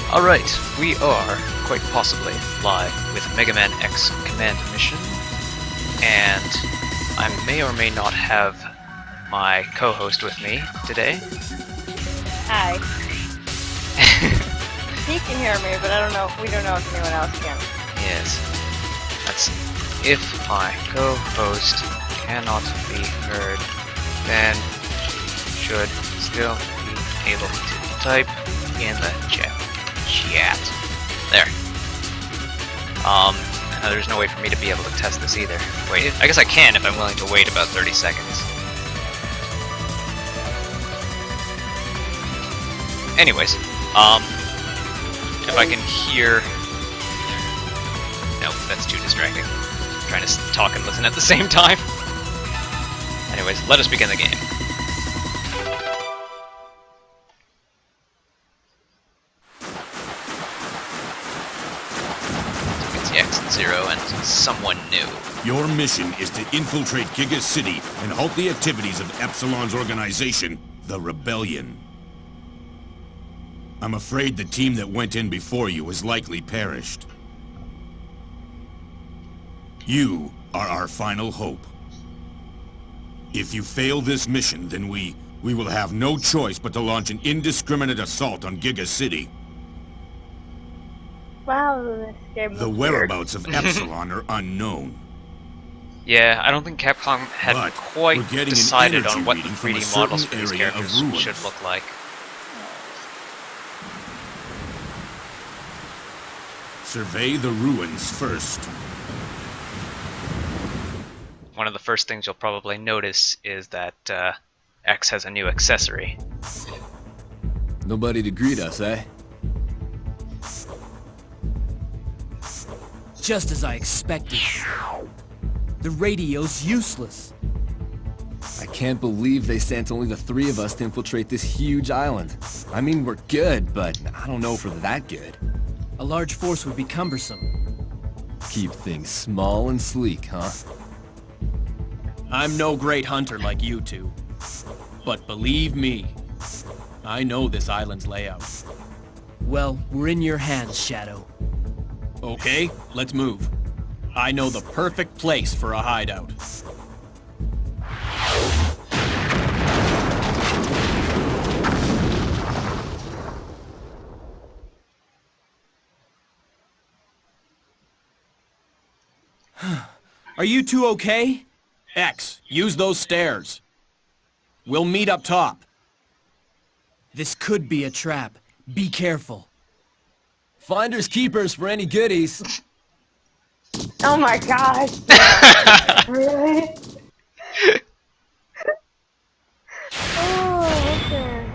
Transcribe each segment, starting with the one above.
Alright, we are, quite possibly, live with Mega Man X Command Mission, and I may or may not have my co-host with me today. Hi. He can hear me, but we don't know if anyone else can. Yes. That's if my co-host cannot be heard, then should still be able to type in the chat. There. There's no way for me to be able to test this either. Wait, I guess I can if I'm willing to wait about 30 seconds. Anyways, if I can hear... No, that's too distracting. I'm trying to talk and listen at the same time. Anyways, let us begin the game. X and Zero and someone new. Your mission is to infiltrate Giga City and halt the activities of Epsilon's organization, the Rebellion. I'm afraid the team that went in before you has likely perished. You are our final hope. If you fail this mission, then we will have no choice but to launch an indiscriminate assault on Giga City. Wow, this game The whereabouts of Epsilon are unknown. Yeah, I don't think Capcom had But quite we're getting decided an on what the energy reading 3D from a models for certain these area of characters ruins. should look like. Survey the ruins first. One of the first things you'll probably notice is that X has a new accessory. Nobody to greet us, eh? Just as I expected. The radio's useless. I can't believe they sent only the three of us to infiltrate this huge island. I mean, we're good, but I don't know if we're that good. A large force would be cumbersome. Keep things small and sleek, huh? I'm no great hunter like you two. But believe me, I know this island's layout. Well, we're in your hands, Shadow. Okay, let's move. I know the perfect place for a hideout. Are you two okay? X, use those stairs. We'll meet up top. This could be a trap. Be careful. Finders keepers for any goodies. Oh my gosh! Really? Oh, okay.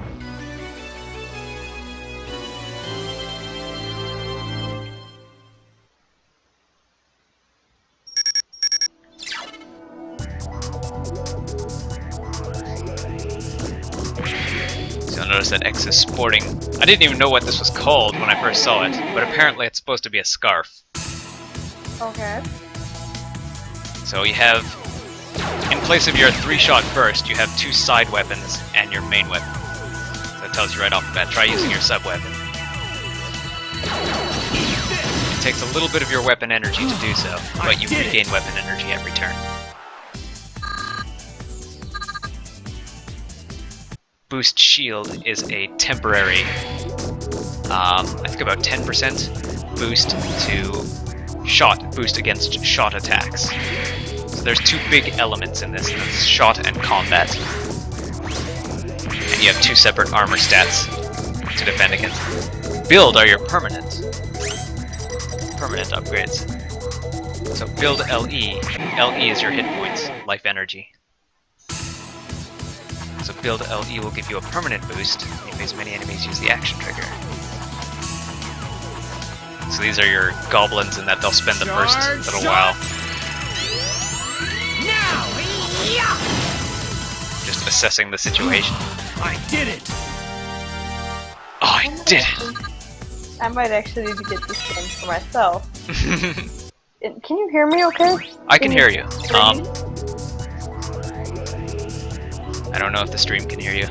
So you'll notice that X is sporting... I didn't even know what this was called when I first saw it, but apparently it's supposed to be a scarf. Okay. So you have, in place of your 3-shot burst, you have 2 side weapons and your main weapon. So it tells you right off the bat, try using your sub-weapon. It takes a little bit of your weapon energy to do so, but you regain weapon energy at return. Boost shield is a temporary, I think about 10% boost to boost against shot attacks. So there's 2 big elements in this, that's shot and combat. And you have 2 separate armor stats to defend against. Build are your permanent upgrades. So build LE. LE is your hit points, life energy. So build LE will give you a permanent boost in case many enemies use the action trigger. So these are your goblins in that they'll spend the first little while just assessing the situation. I did it! Oh, I did it! I might actually need to get this game for myself. Can you hear me okay? I can hear you. I don't know if the stream can hear you.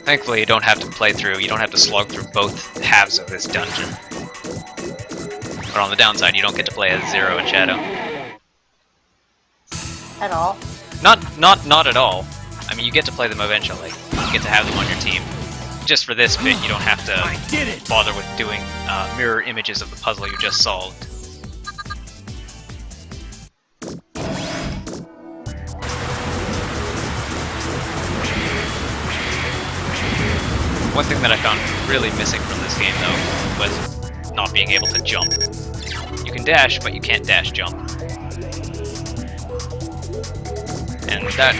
Thankfully, you don't have to play through, you don't have to slog through both halves of this dungeon. But on the downside, you don't get to play as Zero and Shadow. At all. Not at all. I mean, you get to play them eventually. You get to have them on your team. Just for this bit, you don't have to bother with doing mirror images of the puzzle you just solved. One thing that I found really missing from this game, though, was not being able to jump. You can dash, but you can't dash jump. And that,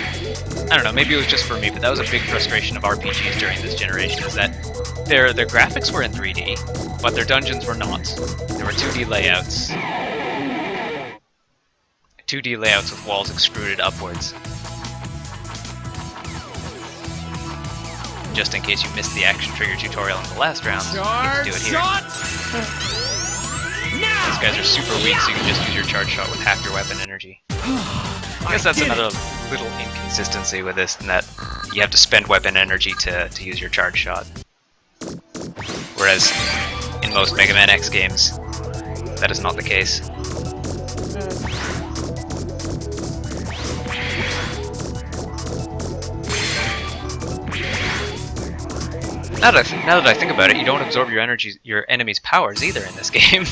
I don't know, maybe it was just for me, but that was a big frustration of RPGs during this generation, is that their graphics were in 3D, but their dungeons were not. There were 2D layouts. 2D layouts with walls extruded upwards. Just in case you missed the action trigger tutorial in the last round, you get to do it here. These guys are super weak, so you can just use your charge shot with half your weapon energy. I guess that's another little inconsistency with this, in that you have to spend weapon energy to use your charge shot. Whereas in most Mega Man X games, that is not the case. Now that I think about it, you don't absorb your enemy's powers either in this game.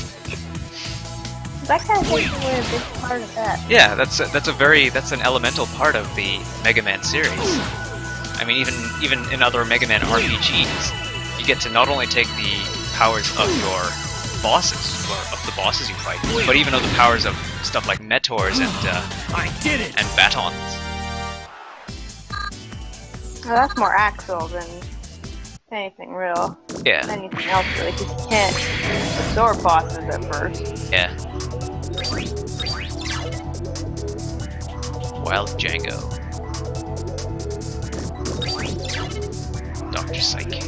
That kind of takes away a big part of that. Yeah, that's an elemental part of the Mega Man series. I mean, even in other Mega Man RPGs, you get to not only take the powers of your bosses, or of the bosses you fight, but even of the powers of stuff like Metors and Batons. Well, that's more Axel than anything real. Yeah. Anything else really, because you can't absorb bosses at first. Yeah. Wild Django. Dr. Psyche.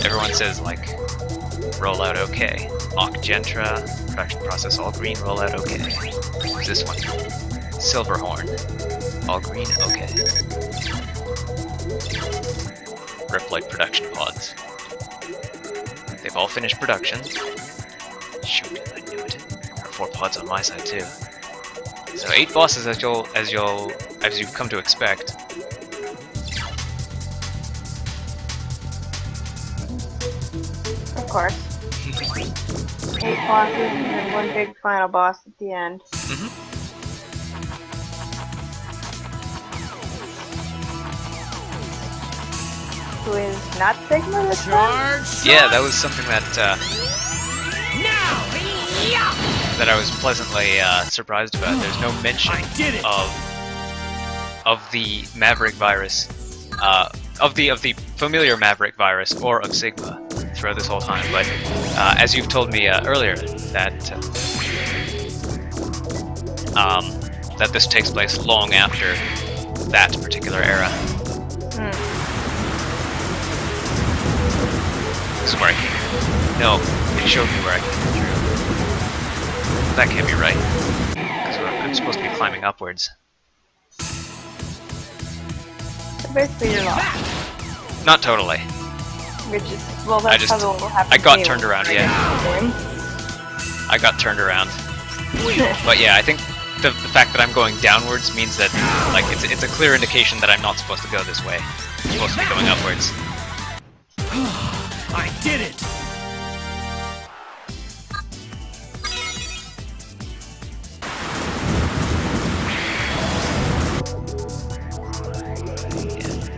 Everyone says, like, rollout okay. Oc Gentra, production process all green, rollout okay. Who's this one? Silverhorn. All green, okay. Reploid production pods. They've all finished production. Shoot, I knew it. There are 4 pods on my side too. So 8 bosses as you've come to expect. Of course. 8 bosses and then one big final boss at the end. Who is not Sigma this time? Yeah, that was something that that I was pleasantly surprised about. There's no mention of the Maverick virus, of the familiar Maverick virus, or of Sigma throughout this whole time. But as you've told me earlier, that that this takes place long after that particular era. This is where I came. No, it showed me where I came through. That can't be right, because I'm supposed to be climbing upwards. So basically you're lost. Not totally. Which is, well, that's how we'll have to I got do turned it. around, yeah. I got turned around. But yeah, I think the fact that I'm going downwards means that, like, it's a clear indication that I'm not supposed to go this way. I'm supposed to be going upwards. I did it!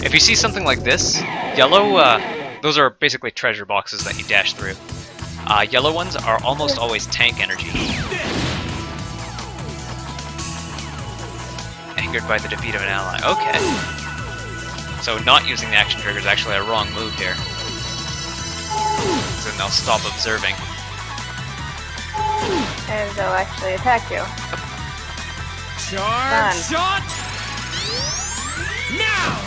If you see something like this, yellow, those are basically treasure boxes that you dash through. Yellow ones are almost always tank energy. Angered by the defeat of an ally. Okay. So not using the action trigger is actually a wrong move here. Then they'll stop observing. And they'll actually attack you. Charge Done. shot! Now!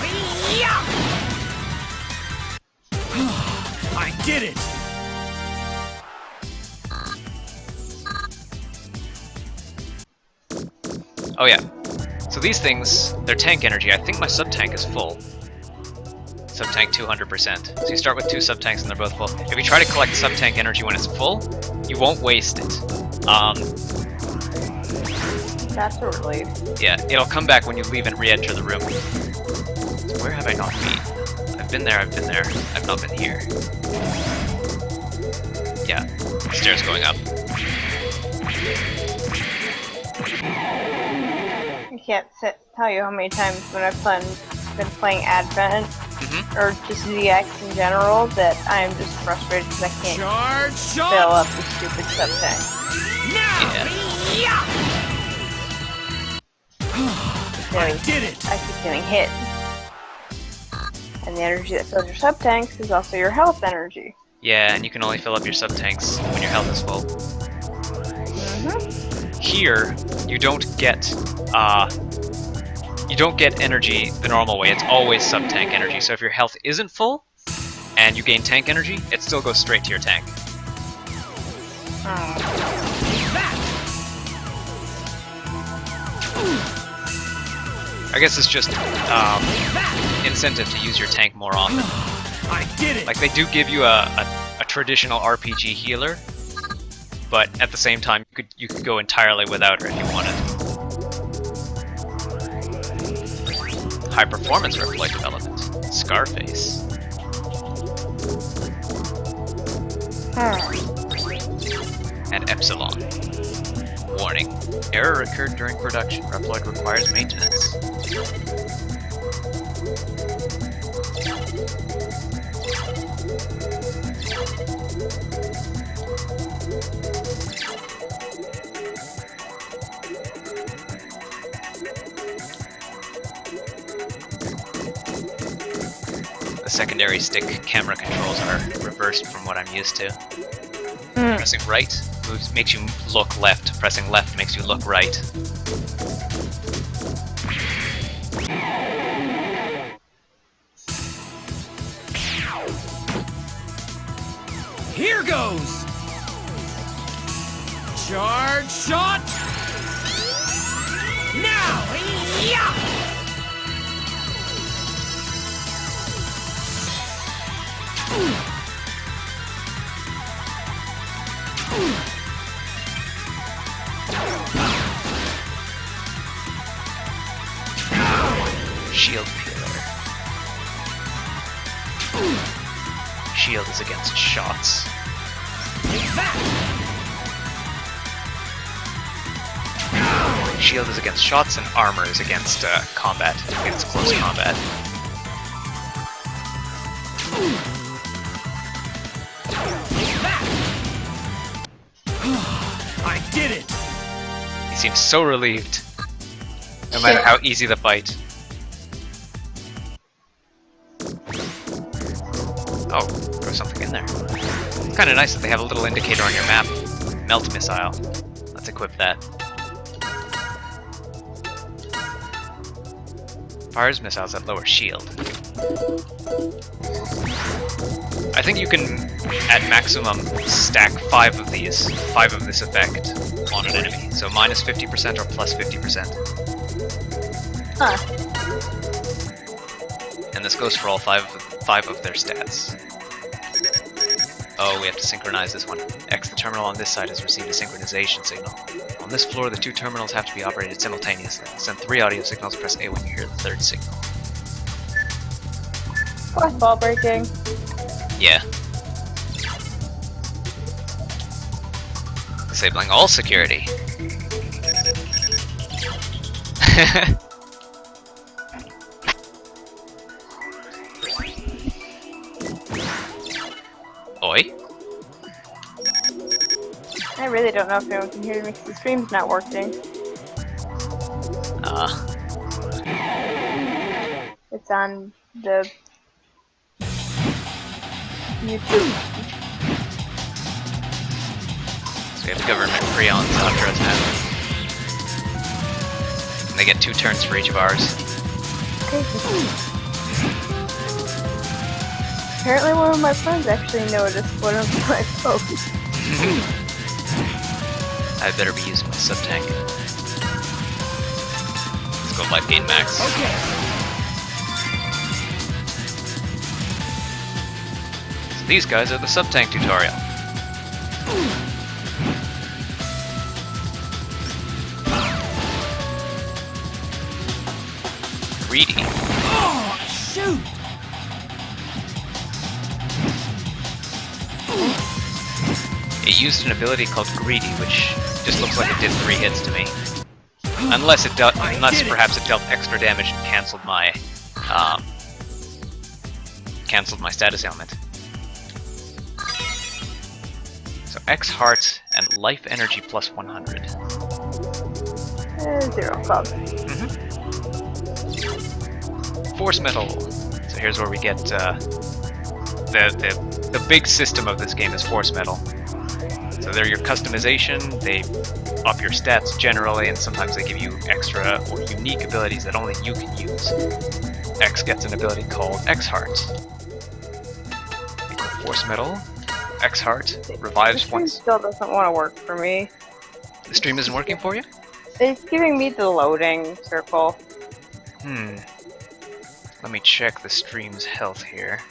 I did it! Oh yeah. So these things, they're tank energy. I think my sub-tank is full. sub-tank 200%. So you start with 2 sub-tanks and they're both full. If you try to collect sub-tank energy when it's full, you won't waste it. That's a relief. Yeah, it'll come back when you leave and re-enter the room. So where have I not been? I've been there, I've not been here. Yeah, stairs going up. I can't tell you how many times when I've been playing Advent or just ZX in general that I'm just frustrated because I can't Charge shot! fill up the stupid sub-tank. Yeah. I did it! I keep getting hit. And the energy that fills your sub-tanks is also your health energy. Yeah, and you can only fill up your sub-tanks when your health is full. Here, you don't get energy the normal way. It's always sub-tank energy. So if your health isn't full and you gain tank energy, it still goes straight to your tank. I guess it's just incentive to use your tank more often. I did it! Like, they do give you a traditional RPG healer, but at the same time, you could go entirely without her if you wanted. High performance reploid development. Scarface. And Epsilon. Warning. Error occurred during production. Reploid requires maintenance. The secondary stick camera controls are reversed from what I'm used to. Pressing right makes you look left. Pressing left makes you look right. Here goes! Charge shot! Now! Yeah! Shield Peeler. Shield is against shots. Shield is against shots, and armor is against combat, against close combat. I did it! He seems so relieved, no matter how easy the fight. Oh, there's something in there. It's kind of nice that they have a little indicator on your map. Melt missile. Let's equip that. Fires missiles at lower shield. I think you can, at maximum, stack 5 of these, 5 of this effect on an enemy. So minus 50% or plus 50%. Huh. And this goes for all 5 of their stats. Oh, we have to synchronize this one. X, the terminal on this side has received a synchronization signal. On this floor, the 2 terminals have to be operated simultaneously. Send 3 audio signals, press A when you hear the 3rd signal. Fourth ball breaking. Yeah. Disabling all security. Oi? I really don't know if anyone can hear me because the stream's not working. It's on the YouTube. So we have government prions after us now. And they get 2 turns for each of ours. Apparently one of my friends actually noticed one of my posts. I better be using my sub-tank. Let's go life gain max. Okay. these guys are the sub-tank tutorial. Greedy. Oh, shoot! It used an ability called Greedy, which just looks like it did 3 hits to me. Unless perhaps it dealt extra damage and cancelled my status ailment. So X heart and life energy plus 100. 0 club. Force metal. So here's where we get the big system of this game is force metal. So they're your customization. They up your stats generally, and sometimes they give you extra or unique abilities that only you can use. X gets an ability called X heart. Force metal. X heart revives once. Still doesn't want to work for me. The stream isn't working for you? It's giving me the loading circle. Let me check the stream's health here.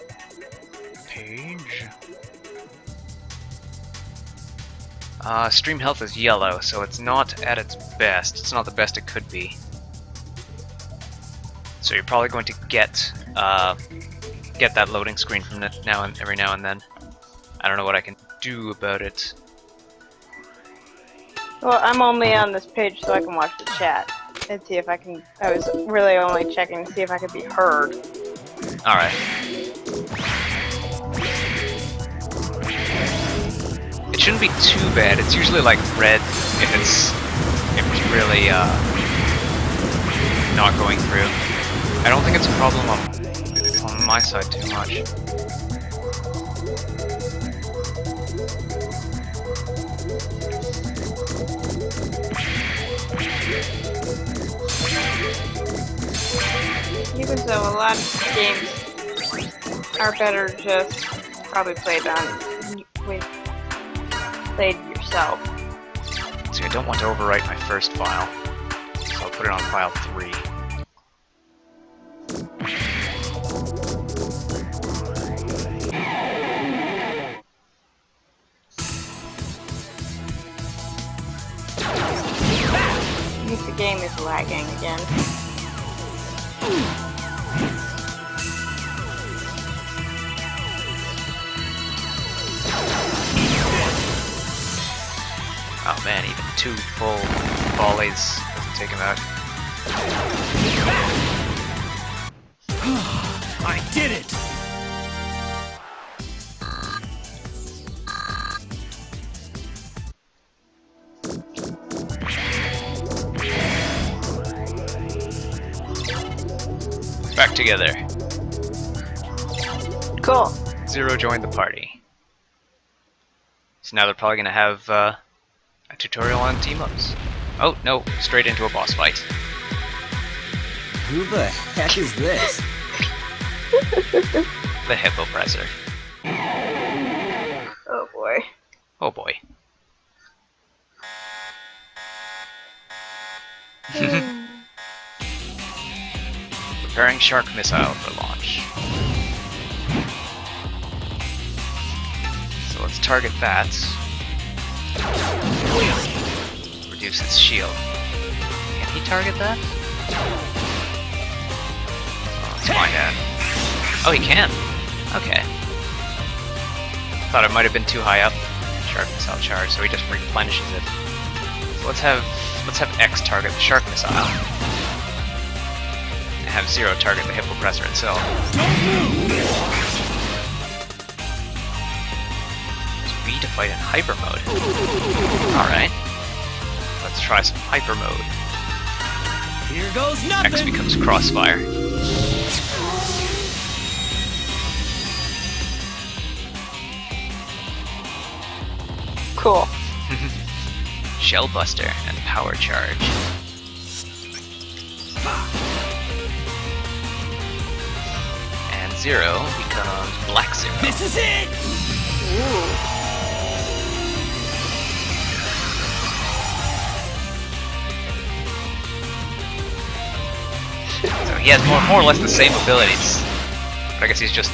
Page. Stream health is yellow, so it's not at its best. It's not the best it could be. So you're probably going to get that loading screen from every now and then. I don't know what I can do about it. Well, I'm only on this page so I can watch the chat and see if I can. I was really only checking to see if I could be heard. Alright. It shouldn't be too bad. It's usually like red if it's really not going through. I don't think it's a problem on my side too much. Even though a lot of games are better just probably played yourself. See, I don't want to overwrite my first file, so I'll put it on file 3. I think the game is lagging again. Oh man, even 2 full volleys doesn't take him out. I did it! Back together. Cool. 0 joined the party. So now they're probably gonna have a tutorial on team-ups. Oh, no, straight into a boss fight. Who the heck is this? The hippo presser. Oh boy. Oh boy. Preparing shark missile for launch. So let's target that. Reduce its shield. Can he target that? Oh, let's find out. Oh, he can. Okay. Thought it might have been too high up. Shark missile charge, so he just replenishes it. So let's have X target the shark missile. And have 0 target the hippo presser itself. B to fight in hyper mode. Alright. Let's try some hyper mode. Here goes nothing! X becomes crossfire. Cool. Shell Buster and Power Charge. And 0 becomes Black 0. This is it! Ooh. So he has more or less the same abilities, but I guess he's just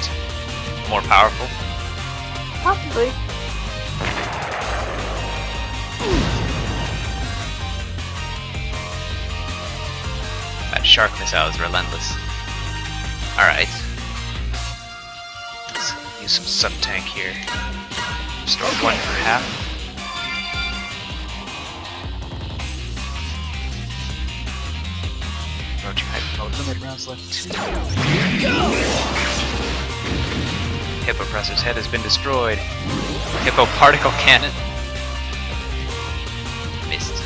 more powerful. Possibly. That shark missile is relentless. Alright. Let's use some sub-tank here. Restore 1 for half. Approaching hyper mode limit, rounds left 2. Hippopressor's head has been destroyed. Hippo particle cannon. Missed.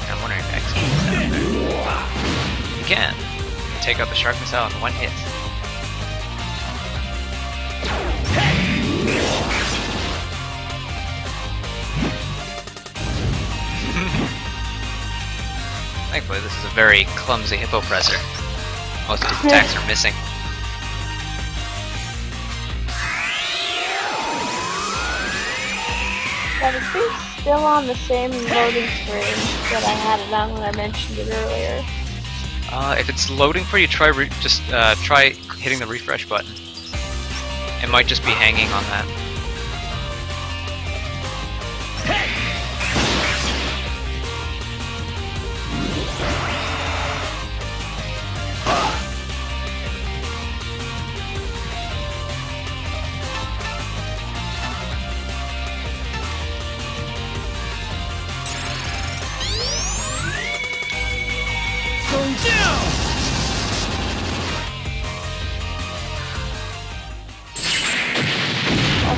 I'm wondering if X can. You can. You can take out the shark missile in 1 hit. Thankfully, this is a very clumsy hippopressor. Most of his attacks are missing. But is this still on the same loading screen that I had it on when I mentioned it earlier? If it's loading for you, try try hitting the refresh button. It might just be hanging on that.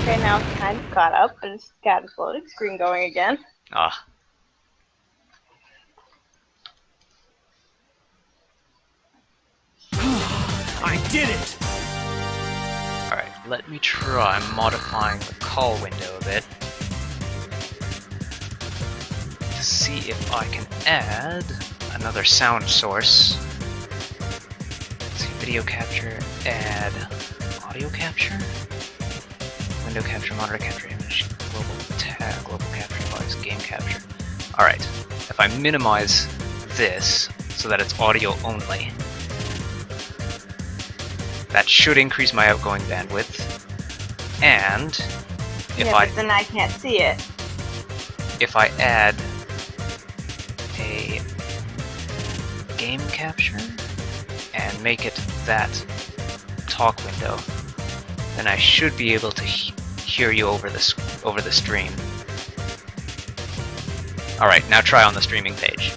Okay, now it's kind of caught up, but it's got its loading screen going again. Ah. I did it! Alright, let me try modifying the call window a bit. To see if I can add another sound source. Let's see, video capture, add audio capture? Window capture, monitor capture, image, global tag, global capture device, game capture. Alright, if I minimize this so that it's audio only, that should increase my outgoing bandwidth. And if but then I can't see it. If I add a game capture and make it that talk window, then I should be able to hear you over the stream. All right, now try on the streaming page.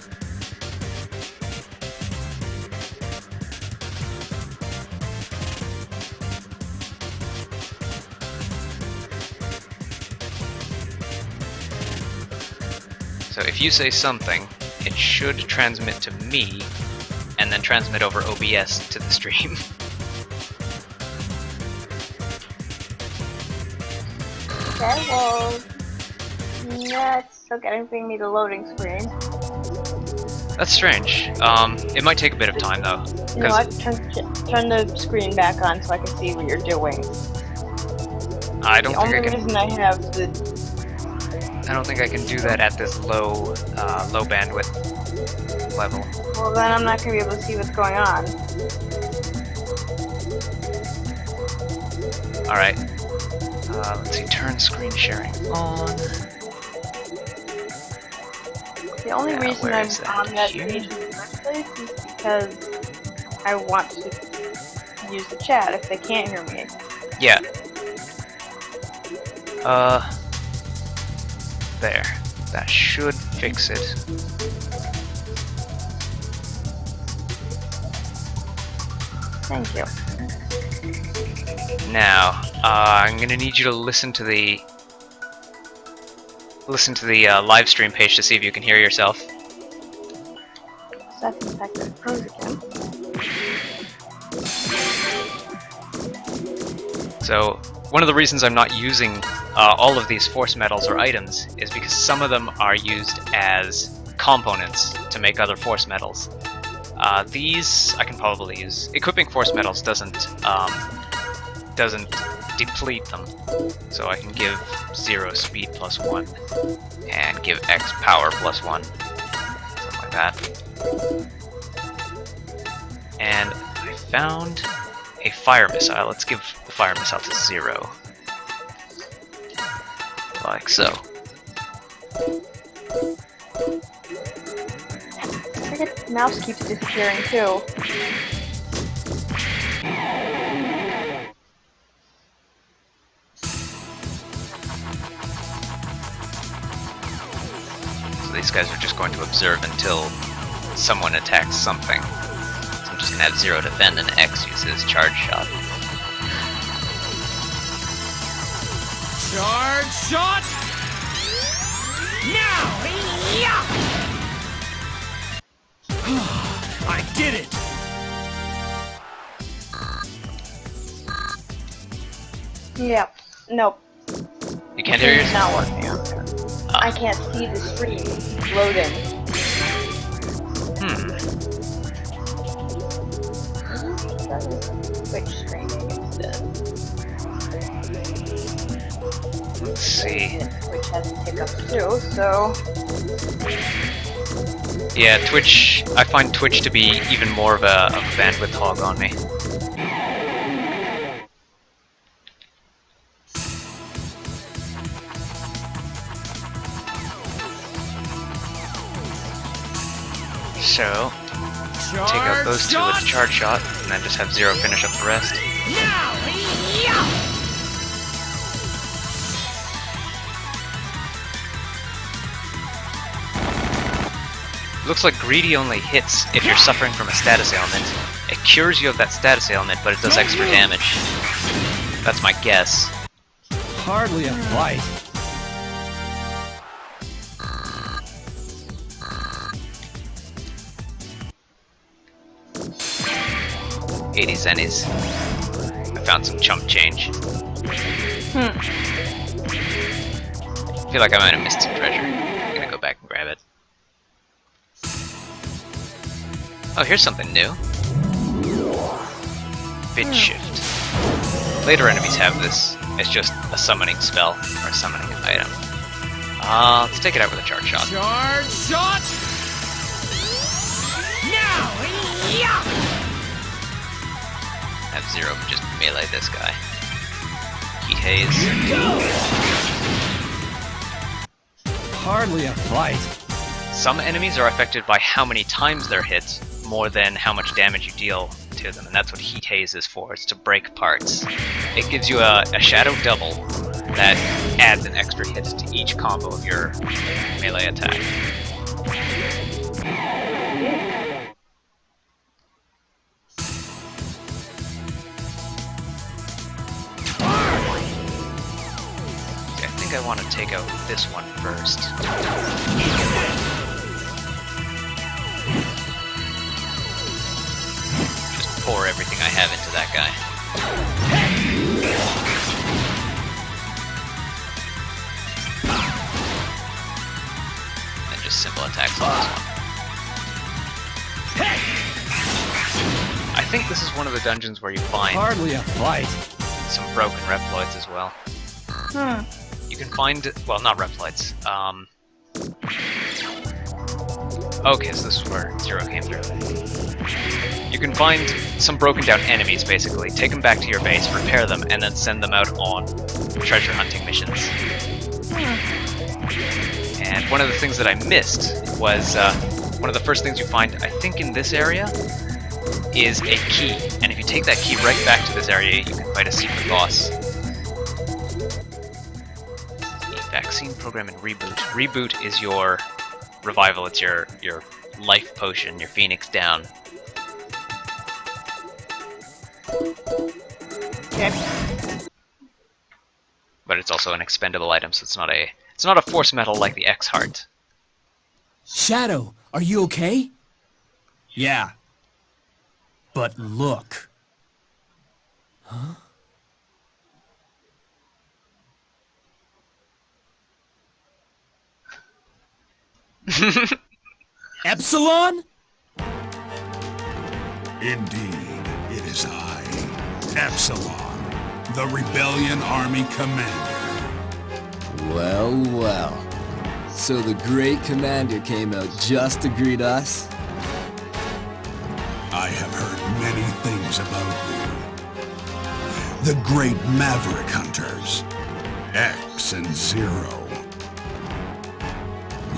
So if you say something, it should transmit to me, and then transmit over OBS to the stream. Okay, well, yeah, it's still getting me the loading screen. That's strange. It might take a bit of time though. You know what? Turn the screen back on so I can see what you're doing. I don't The think only I can. reason I have the I don't think I can do that at this low bandwidth level. well, then I'm not gonna be able to see what's going on. All right. Let's see. Turn screen sharing on. The only Now, reason where I'm is that? on that Here? page in the first place is because I want to use the chat if they can't hear me. Yeah. There. That should fix it. Thank you. Now, I'm gonna need you to listen to the live stream page to see if you can hear yourself. Second factor pros again. So, one of the reasons I'm not using all of these force metals or items is because some of them are used as components to make other force metals. These I can probably use. Equipping force metals doesn't deplete them, so I can give 0 speed +1 and give X power +1, something like that. And I found a fire missile. Let's the fire missile to 0. Like so. I think the mouse keeps disappearing too. So these guys are just going to observe until someone attacks something. So I'm just gonna have 0 defend and X use his charge shot. Charge shot! Now! Yeah! I did it! Yep. Nope. You can't hear It's not yourself? working. I can't see the screen loading. Switch screening instead. Let's see. Twitch has hiccups too, so Yeah, Twitch. I find Twitch to be even more of a bandwidth hog on me. So, take out those two with a charge shot, and then just have 0 finish up the rest. Now! Yeah! Looks like greedy only hits if you're suffering from a status ailment. It cures you of that status ailment, but it does extra damage. That's my guess. Hardly a fight. $80 zennies. I found some chump change. I feel like I might have missed some treasure. I'm gonna go back and grab it. Oh, here's something new. Bit shift. Later enemies have this. It's just a summoning spell, or a summoning item. Let's take it out with a charge shot. Charge shot! Now! Yeah! Have 0 just melee this guy. Heat haze. Hardly a fight. Some enemies are affected by how many times they're hit, more than how much damage you deal to them, and that's what Heat Haze is for. It's to break parts. It gives you a shadow double that adds an extra hit to each combo of your melee attack. See, I think I want to take out this one first. Pour everything I have into that guy. And just simple attacks on this one. I think this is one of the dungeons where you find Hardly a fight. some broken reploids as well. You can find, well, not reploids. Okay, so this is where 0 came through. You can find some broken down enemies, basically, take them back to your base, repair them, and then send them out on treasure hunting missions. And one of the things that I missed was, one of the first things you find, I think in this area, is a key. And if you take that key right back to this area, you can fight a secret boss. The vaccine program and reboot. Reboot is your revival, it's your life potion, your Phoenix down. okay. But it's also an expendable item, so it's not a force metal like the X Heart. Shadow, are you okay? Yeah. But look. Huh? Epsilon? Indeed, it is I, Epsilon, the Rebellion Army Commander. Well, well. So the great commander came out just to greet us? I have heard many things about you. The great maverick hunters, X and Zero.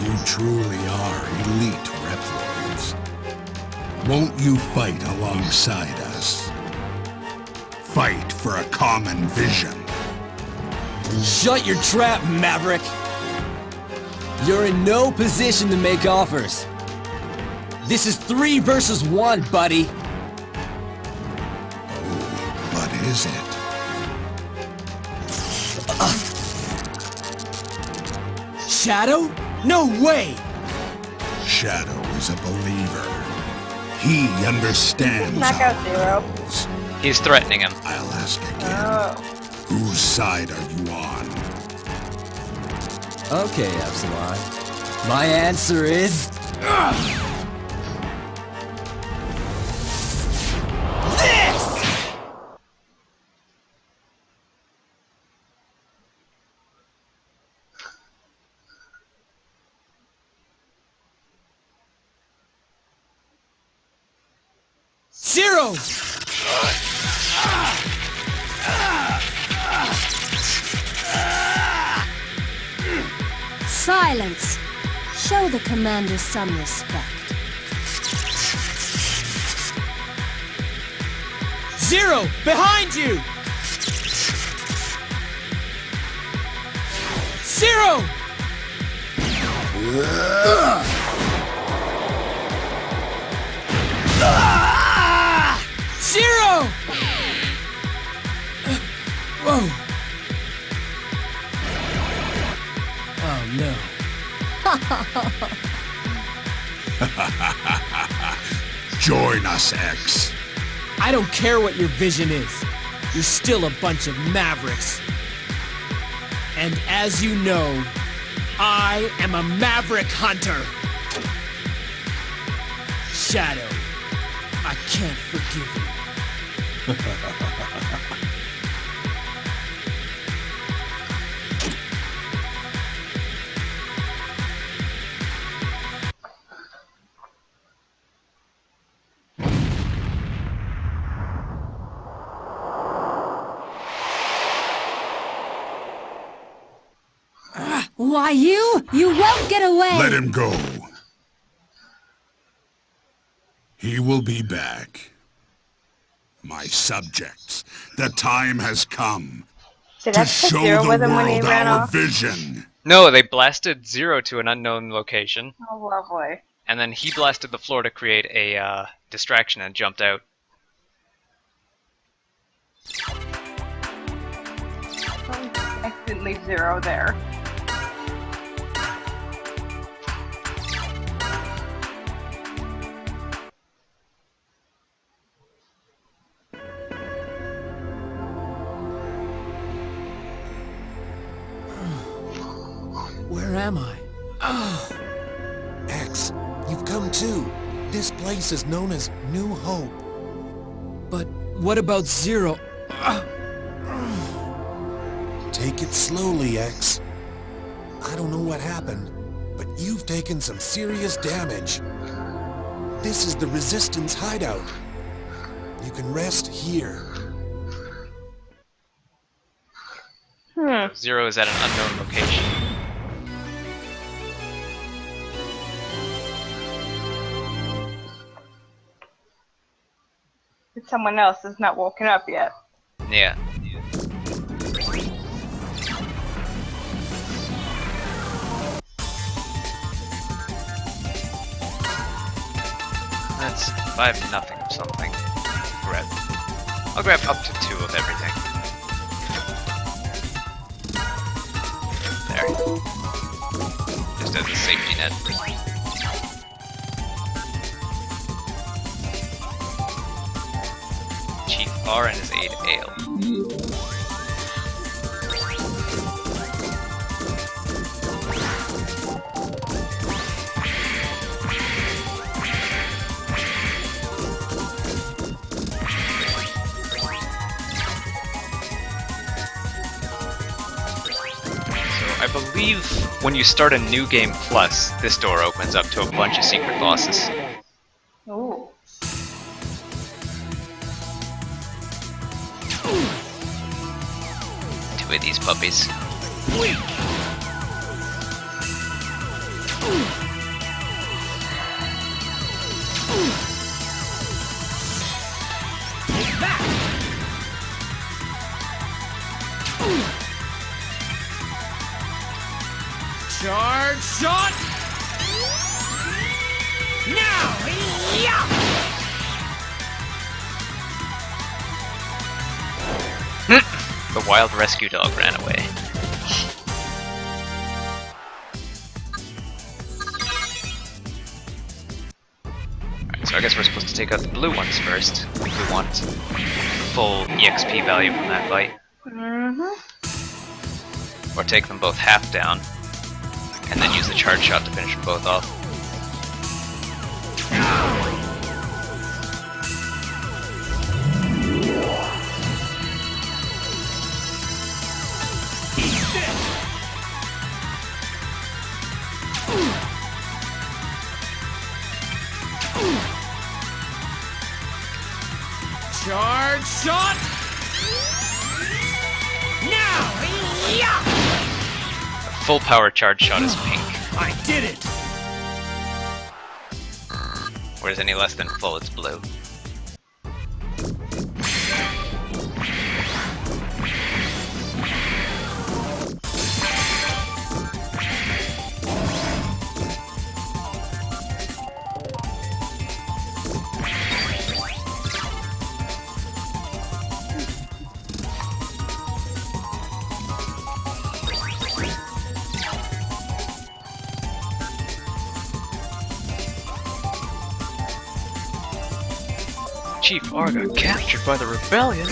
You truly are elite reploids. Won't you fight alongside us? Fight for a common vision. Shut your trap, Maverick! You're in no position to make offers. This is 3 versus 1, buddy. Oh, but is it? Shadow? No way! Shadow is a believer. He understands Knock out our Zero. goals. He's threatening him. I'll ask again. Oh. Whose side are you on? Okay, Epsilon. My answer is... this! Zero! Silence! Show the commander some respect. Zero! Behind you! Zero! Zero! Whoa! Oh no. Join us, X. I don't care what your vision is. You're still a bunch of mavericks. And as you know, I am a maverick hunter. Shadow, I can't forgive you. Why, you won't get away! Let him go. He will be back. My subjects, the time has come Did to I put show Zero the with him when he world ran our off? vision. No, they blasted Zero to an unknown location, Oh, lovely. and then he blasted the floor to create a distraction and jumped out. I didn't leave Zero there. Where am I? X, you've come too. This place is known as New Hope. But what about Zero? Take it slowly, X. I don't know what happened, but you've taken some serious damage. This is the Resistance hideout. You can rest here. Zero is at an unknown location. Someone else is not woken up yet. Yeah. That's 5-0 of something. Grab. I'll grab up to 2 of everything. There. Just as a safety net. Chief R and his aide Ale. I believe when you start a new game plus, this door opens up to a bunch of secret bosses. Ooh. with these puppies. Charge shot! Now! Yeah! The wild rescue dog ran away. Alright, so I guess we're supposed to take out the blue ones first. If we want full EXP value from that fight. Or take them both half down, and then use the charge shot to finish them both off. Charge shot! Now! Yeah! A full power charge shot is pink. I did it! Whereas any less than full, it's blue. Chief R got captured by the rebellion.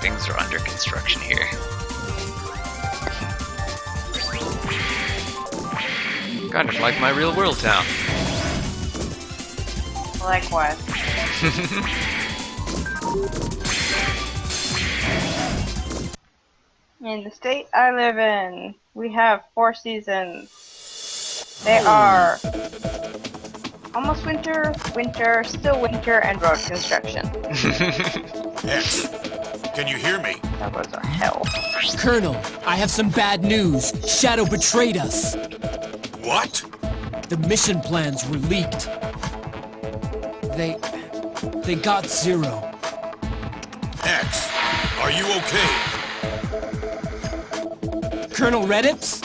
Things are under construction here. Kind of like my real world town. Likewise. In the state I live in, we have 4 seasons. They are almost winter, winter, still winter, and road construction. X, can you hear me? That was our hell. Colonel, I have some bad news. Shadow betrayed us. What? The mission plans were leaked. They got Zero. X, are you okay? Colonel Redips?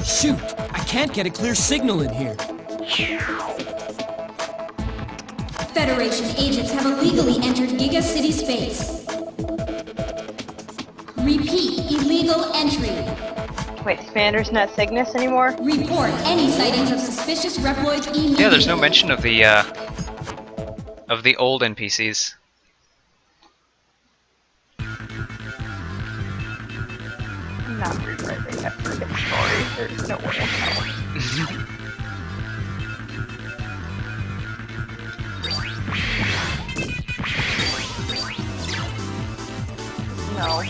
Shoot, I can't get a clear signal in here. Federation agents have illegally entered Giga City space. Repeat, illegal entry. Wait, Commander's not Cygnus anymore? Report any sightings of suspicious reploids immediately. Yeah, there's no mention of the old NPCs. I'm not rewriting that freaking story. There's no way in hell. No.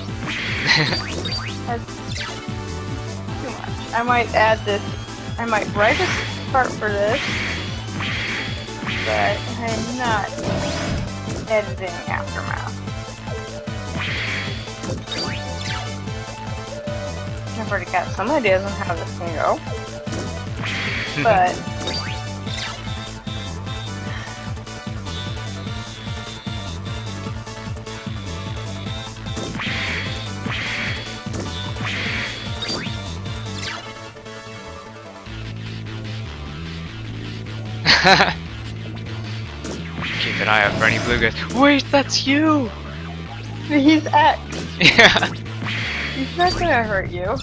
That's too much. I might add this. I might write a part for this, but I'm not editing Aftermath. I've already got some ideas on how this can go, but Keep an eye out for any blue guys. Wait, that's you! he's X. Yeah. He's not gonna hurt you.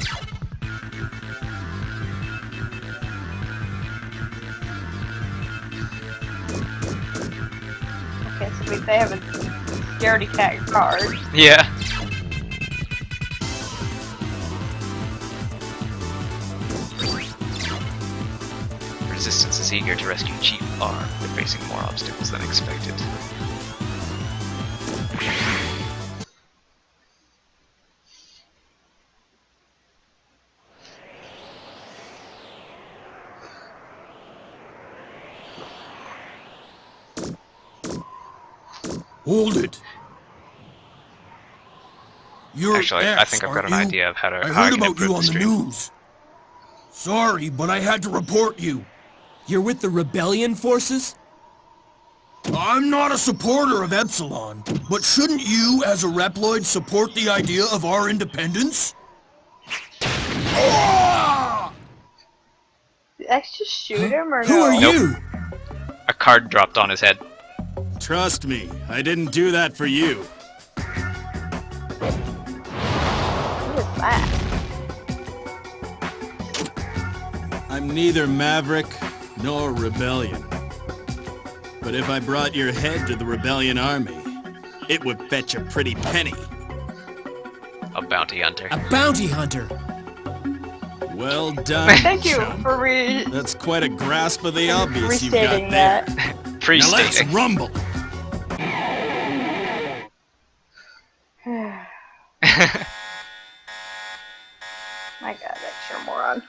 Okay, so they have a scaredy cat card. Yeah. Resistance is eager to rescue Chief R, but facing more obstacles than expected. Hold it. You're Actually, I X, think I've got aren't an you? idea of how I I heard can about improve you the on the stream. news. Sorry, but I had to report you. You're with the rebellion forces? I'm not a supporter of Epsilon, but shouldn't you, as a reploid, support the idea of our independence? Ah! Did X just shoot him or Who no? are you? A card dropped on his head. Trust me, I didn't do that for you. Who is that? I'm neither Maverick nor Rebellion. But if I brought your head to the Rebellion army, it would fetch a pretty penny. A bounty hunter. A bounty hunter. Well done, Thank you chump. for That's quite a grasp of the obvious you've got restating there. that. Now let's Pre-stating. rumble. My god, X, you're a moron.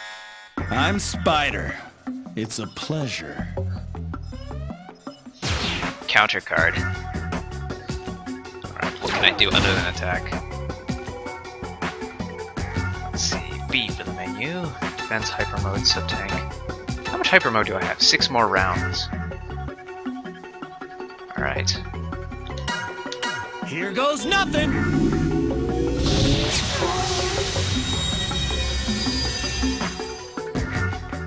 I'm Spider. It's a pleasure. Counter card. Alright, what can I do other than attack? Let's see. B for the menu. Defense, hyper mode, sub tank. How much hyper mode do I have? 6 more rounds. Alright. Here goes nothing.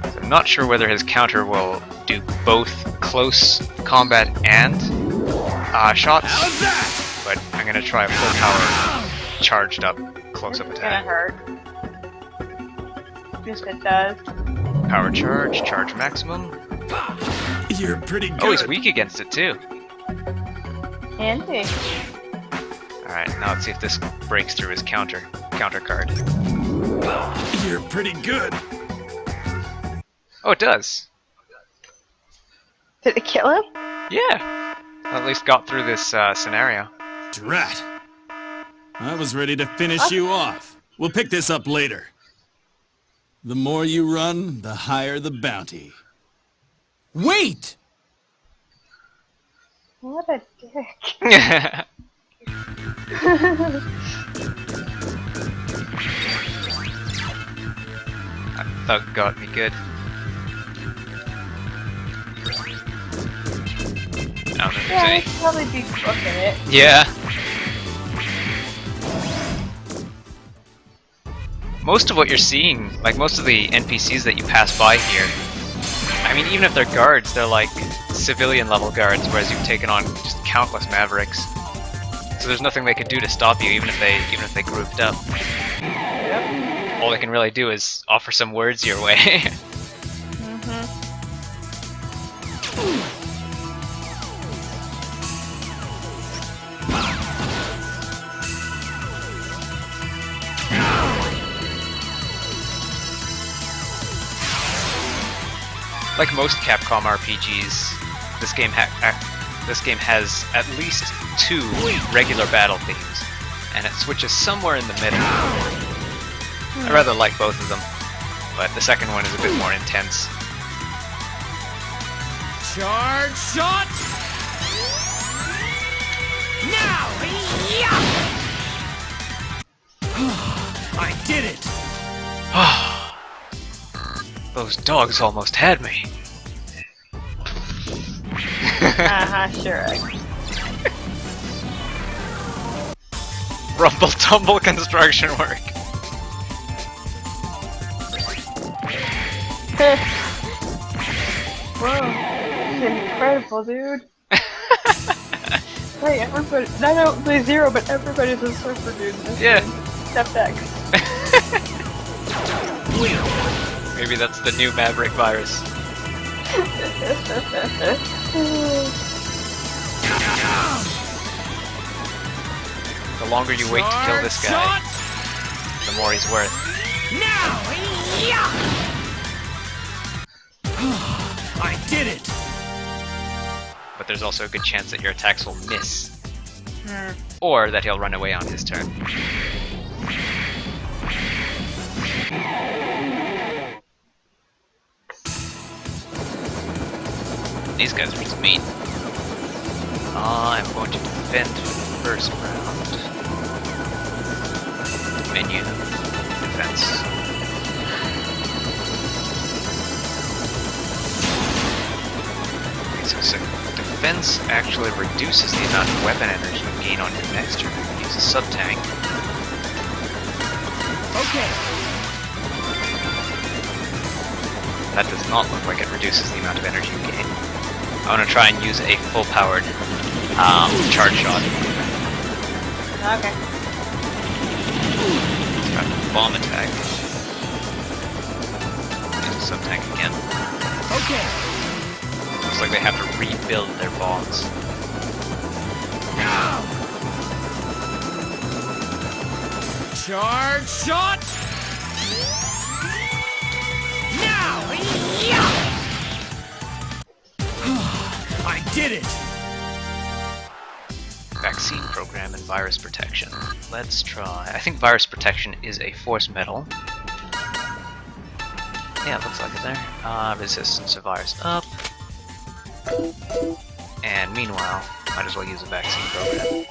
So I'm not sure whether his counter will do both close combat and shots. How's that? But I'm gonna try a full power charged up close-up It's gonna attack. hurt. Yes, it does. Power charge, charge maximum. You're pretty good. Oh, he's weak against it too. Handy. Alright, now let's see if this breaks through his counter card. You're pretty good. Oh, it does. Did it kill him? Yeah. At least got through this scenario. Drat. I was ready to finish you off. We'll pick this up later. The more you run, the higher the bounty. Wait! What a dick. That thug got me good. I don't think there's Yeah, I any. should probably be booking it. Yeah. Most of what you're seeing, like most of the NPCs that you pass by here, I mean, even if they're guards, they're like civilian level guards, whereas you've taken on just countless Mavericks. So there's nothing they could do to stop you, even if they grouped up. Yep. All they can really do is offer some words your way. Like most Capcom RPGs, this game has at least 2 regular battle themes, and it switches somewhere in the middle. I rather like both of them, but the second one is a bit more intense. Charge shot! Now! I did it! Those dogs almost had me. Sure. Rumble tumble construction work. Whoa. This is incredible, dude. Hey, everybody. I don't play Zero, but everybody's a surfer dude in this Yeah. game. Except X. Maybe that's the new Maverick virus. The longer you wait to kill this guy, the more he's worth. Now! I did it! But there's also a good chance that your attacks will miss. Or that he'll run away on his turn. These guys are just mean. I'm going to defend for the first round. Menu. Defense. Okay, so defense actually reduces the amount of weapon energy you gain on your next turn. Use a sub-tank. Okay. That does not look like it reduces the amount of energy you gain. I want to try and use a full-powered charge shot. Okay. Bomb attack. Use a sub-tank again. Okay. Looks like they have to rebuild their bombs. Charge shot! Now! I did it! Vaccine program and virus protection. Let's try. I think virus protection is a force medal. Yeah, it looks like it there. Resistance to virus up. And meanwhile, might as well use a vaccine program.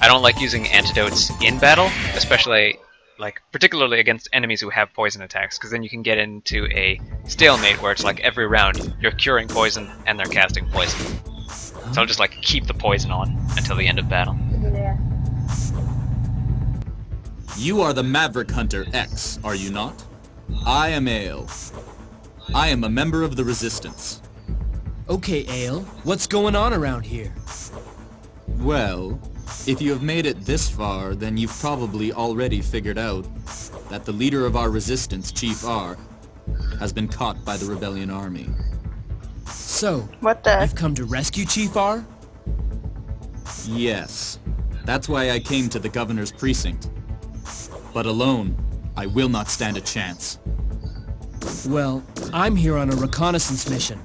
I don't like using antidotes in battle, especially, like, particularly against enemies who have poison attacks, because then you can get into a stalemate where it's like every round you're curing poison and they're casting poison. So I'll just like keep the poison on until the end of battle. Yeah. You are the Maverick Hunter X, are you not? I am Ale. I am a member of the Resistance. Okay, Ale, what's going on around here? Well, if you have made it this far, then you've probably already figured out that the leader of our resistance, Chief R, has been caught by the Rebellion Army. So, What the? you've come to rescue Chief R? Yes. That's why I came to the Governor's precinct. But alone, I will not stand a chance. Well, I'm here on a reconnaissance mission.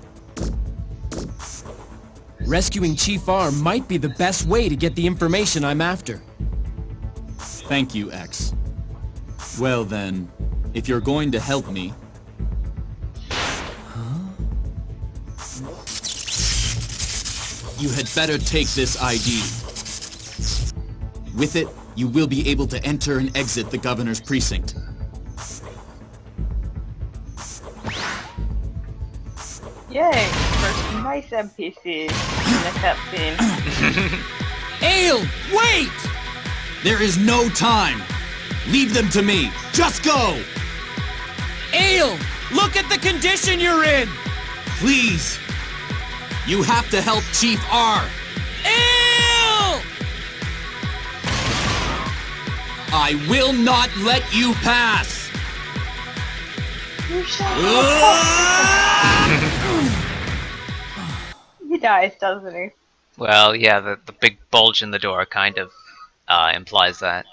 Rescuing Chief R might be the best way to get the information I'm after. Thank you, X. Well then, if you're going to help me... You had better take this ID. With it, you will be able to enter and exit the Governor's precinct. Yay! For nice NPCs in the cutscene. Ale, wait! There is no time! Leave them to me! Just go! Ale, look at the condition you're in! Please! You have to help Chief R! Ale! I will not let you pass! You shut He dies, doesn't he? Well, yeah, the big bulge in the door kind of implies that.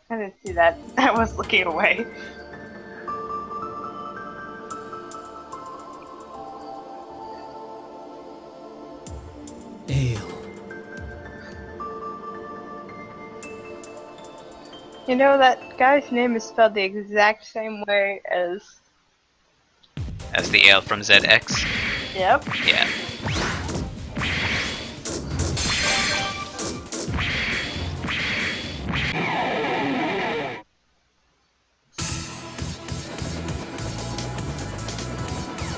I didn't see that. I was looking away. Ale. You know, that guy's name is spelled the exact same way as... As the ale from ZX. Yep. Yeah.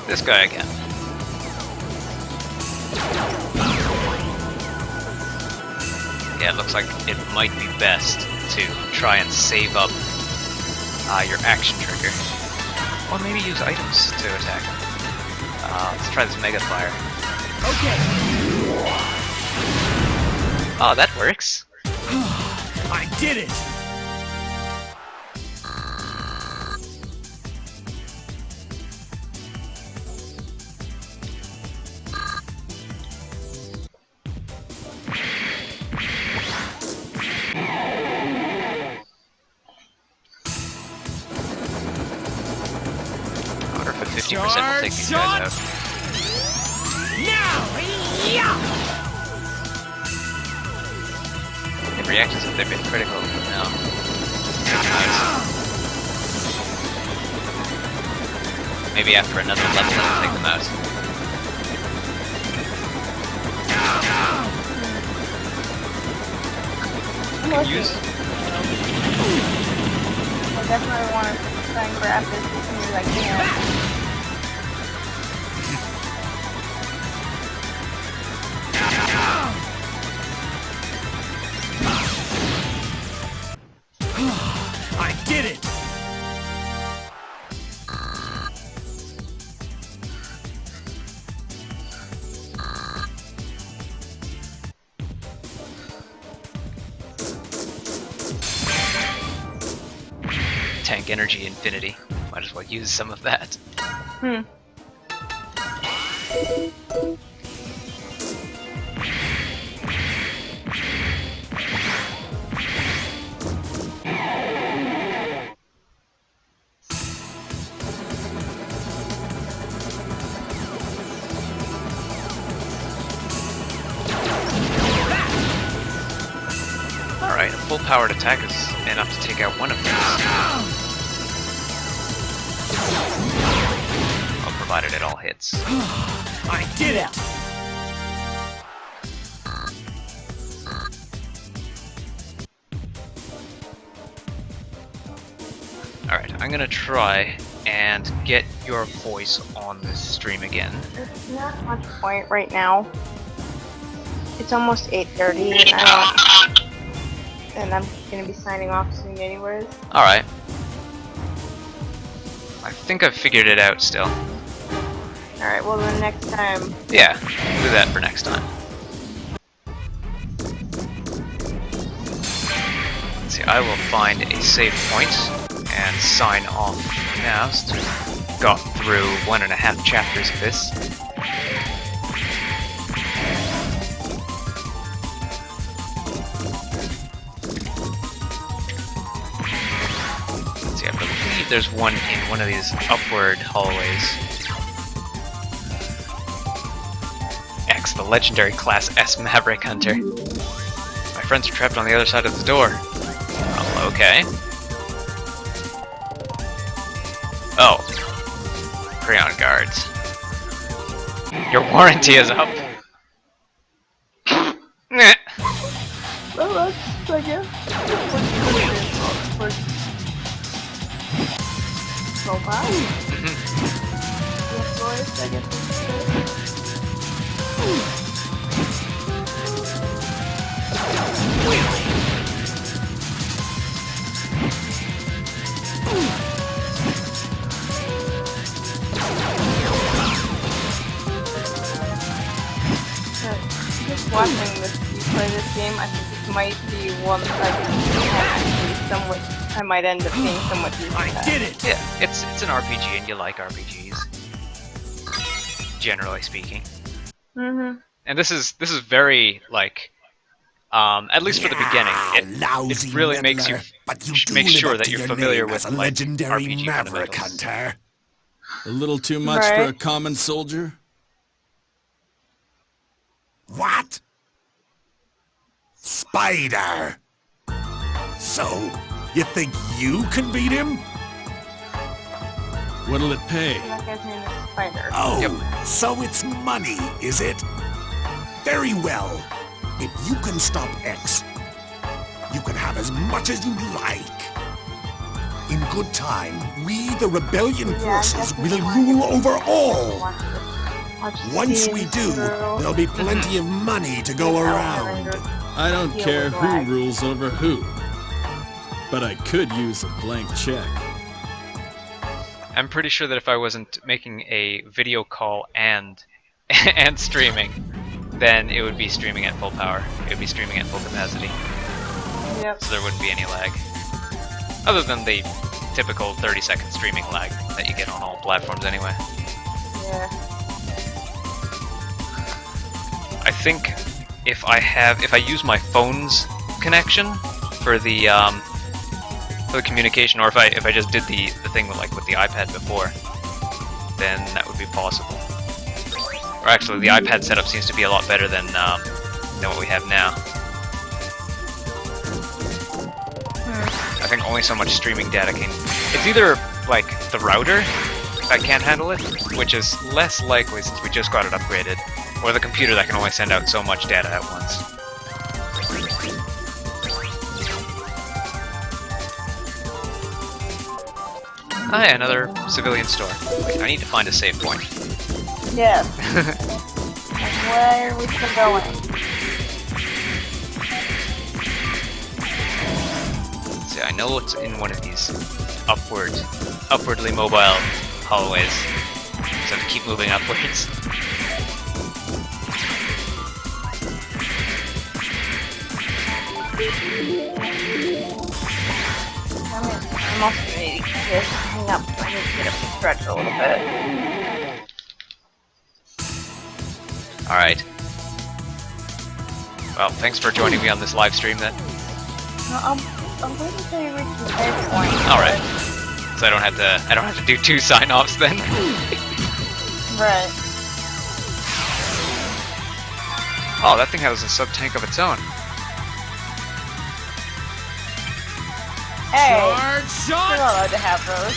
This guy again. Yeah, it looks like it might be best to try and save up your action trigger. Or maybe use items to attack. Let's try this Mega Fire. Okay. Oh, that works. I did it! Order for 50% will take these guys out. Now! Yeah! It reacts as if they've been critical, but no. Maybe after another level it'll take them out. you can use. I definitely want to try and grab this as soon as I can. I did it! Tank energy infinity. Might as well use some of that. Hmm. Alright, a full-powered attack is enough to take out one of these. Well, provided it all hits. I did it! Alright, I'm gonna try and get your voice on this stream again. There's not much point right now. It's almost 8:30 and I'm gonna be signing off soon anyways. Alright. I think I've figured it out still. Alright, well then next time. Yeah, we'll do that for next time. Let's see, I will find a save point and sign off now since we've got through 1.5 chapters of this. Let's see, I believe there's one in one of these upward hallways. X, the legendary Class S Maverick Hunter. My friends are trapped on the other side of the door. Oh, okay. Oh. Crayon guards. Your warranty is up. Meh. Well, that's, I guess. So far. Yes, boys, I guess. Just watching you play this game, I think this might be one that I can actually somewhat. I might end up being somewhat used to that. I did it! Yeah, it's an RPG and you like RPGs. Generally speaking. Mm-hmm. And this is very like at least for the beginning, it really makes you make sure that you're familiar with like legendary RPG Maverick fundamentals. Hunter. A little too much for a common soldier? What? Spider! So, you think you can beat him? What'll it pay? That guy's name is Spider. Oh, so it's money, is it? Very well. If you can stop X, you can have as much as you like. In good time, we, the rebellion forces, will rule over all. Once we do, there'll be plenty of money to go around. I don't care who rules over who, but I could use a blank check. I'm pretty sure that if I wasn't making a video call and streaming, then it would be streaming at full power. It would be streaming at full capacity. Yep. So there wouldn't be any lag. Other than the typical 30-second streaming lag that you get on all platforms anyway. Yeah. I think if I use my phone's connection for the communication, or if I just did the thing with the iPad before, then that would be possible. Or actually, the iPad setup seems to be a lot better than what we have now. I think only so much streaming data can. It's either like the router that can't handle it, which is less likely since we just got it upgraded, or the computer that can only send out so much data at once. Oh yeah, another civilian store. Wait, I need to find a save point. Yes. Where are we still going? Let's see, I know what's in one of these upwardly mobile hallways. So I have to keep moving upwards. I'm also gonna need to hang up. I need to get up and stretch a little bit. Alright. Well, thanks for joining me on this live stream then. No, I'm waiting until you reach the save point. Alright. So I don't have to do 2 sign-offs then. Right. Oh, that thing has a sub-tank of its own. Hey, Charge you're shot! not allowed to have those.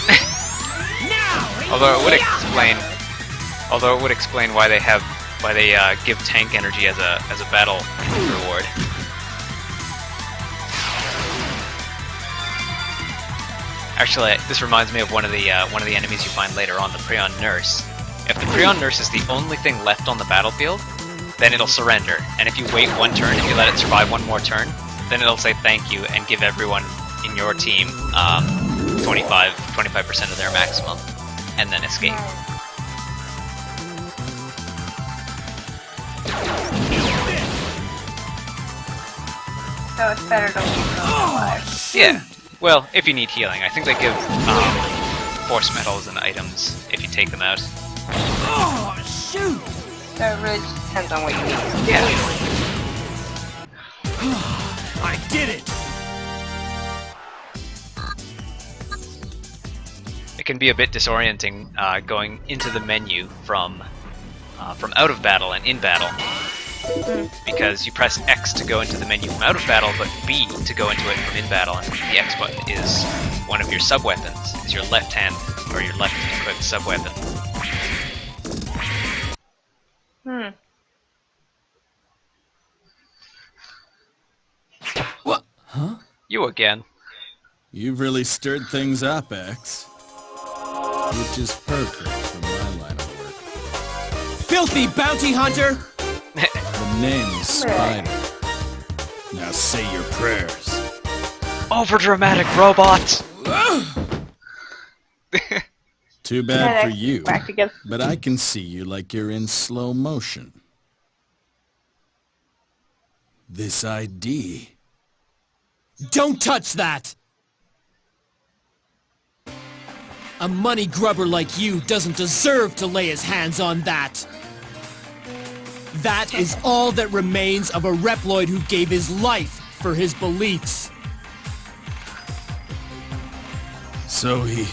Now! Although it would explain why they give tank energy as a battle reward. Actually, this reminds me of one of the enemies you find later on, the Prion Nurse. If the Prion Nurse is the only thing left on the battlefield, then it'll surrender. And if you wait 1 turn, if you let it survive 1 more turn, then it'll say thank you and give everyone in your team 25% of their maximum, and then escape. So it's better to leave them alive. Yeah. Well, if you need healing, I think they give force metals and items if you take them out. Oh, shoot! So it really just depends on what you need. Yeah. I did it! It can be a bit disorienting going into the menu from out of battle and in battle, because you press X to go into the menu from out of battle, but B to go into it from in battle, and the X button is one of your sub weapons. Is your left hand or your left equipped sub weapon. What? Huh? You again. You've really stirred things up, X. Which is perfect for my line of work. Filthy bounty hunter! The name's Spider. Now say your prayers. Overdramatic robot! Too bad for you, Back together. but I can see you like you're in slow motion. This ID. Don't touch that! A money grubber like you doesn't deserve to lay his hands on that! That is all that remains of a reploid who gave his life for his beliefs. So he